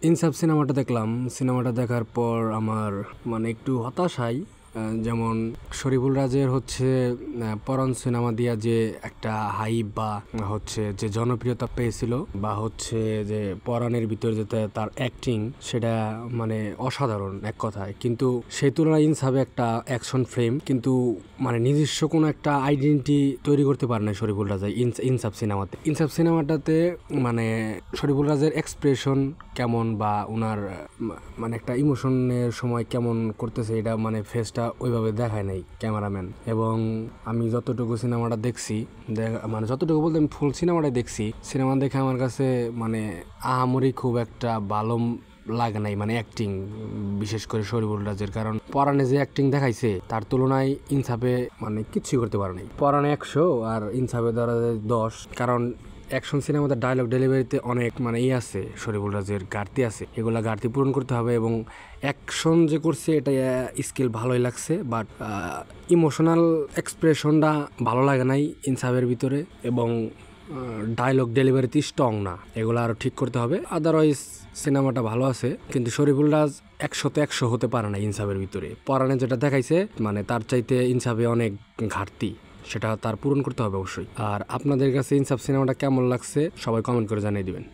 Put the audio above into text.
ইনসাফ সিনেমাটা দেখলাম। সিনেমাটা দেখার পর আমার মানে একটু হতাশাই, যেমন শরীফুল রাজের হচ্ছে পরান সিনেমা দিয়া যে একটা হাইপ বা হচ্ছে যে জনপ্রিয়তা পেয়েছিল, বা হচ্ছে যে পরানের ভিতর যেটা তার অ্যাক্টিং, সেটা মানে অসাধারণ এক কথায়। কিন্তু সেই তুলনায় ইনসাফে একটা অ্যাকশন ফ্রেম, কিন্তু মানে নিজস্ব কোনো একটা আইডেন্টিটি তৈরি করতে পারে না শরীফুল রাজা ইনসাফ সিনেমাতে। ইনসাফ সিনেমাটাতে মানে শরীফুল রাজের এক্সপ্রেশন কেমন বা ওনার মানে একটা ইমোশনের সময় কেমন করতেছে, এটা মানে ফেসটা ওইভাবে দেখায় নাই ক্যামেরাম্যান। এবং আমি যতটুকু সিনেমাটা দেখছি, মানে যতটুকু বলতে আমি ফুল সিনেমাটাই দেখছি, সিনেমা দেখে আমার কাছে মানে আহামরি খুব একটা ভালো লাগে নাই, মানে অ্যাক্টিং বিশেষ করে শরীফুল রাজের। কারণ পরাণে যে অ্যাক্টিং দেখাইছে তার তুলনায় ইনসাফে মানে কিচ্ছুই করতে পারে নাই। পরাণে 100 আর ইনসাফে ধরা যায় 10। কারণ অ্যাকশন সিনেমাতে ডায়লগ ডেলিভারিতে অনেক মানে আছে, শরীফুল রাজের ঘাটতি আছে, এগুলা ঘাটতি পূরণ করতে হবে। এবং অ্যাকশন যে করছে এটা স্কিল ভালোই লাগছে, বাট ইমোশনাল এক্সপ্রেশনটা ভালো লাগে নাই ইনসাফের ভিতরে। এবং ডায়লগ ডেলিভারিতে স্ট্রং না, এগুলো আরও ঠিক করতে হবে। আদারওয়াইজ সিনেমাটা ভালো আছে, কিন্তু শরীফুল রাজ 100-তে 100 হতে পারে না ইনসাফের ভিতরে। পরাণে যেটা দেখাইছে মানে তার চাইতে ইনসাফে অনেক ঘাটতি, সেটা তার পূরণ করতে হবে অবশ্যই। আর আপনাদের কাছে ইনসাফ সিনেমাটা কেমন লাগছে সবাই কমেন্ট করে জানিয়ে দিবেন।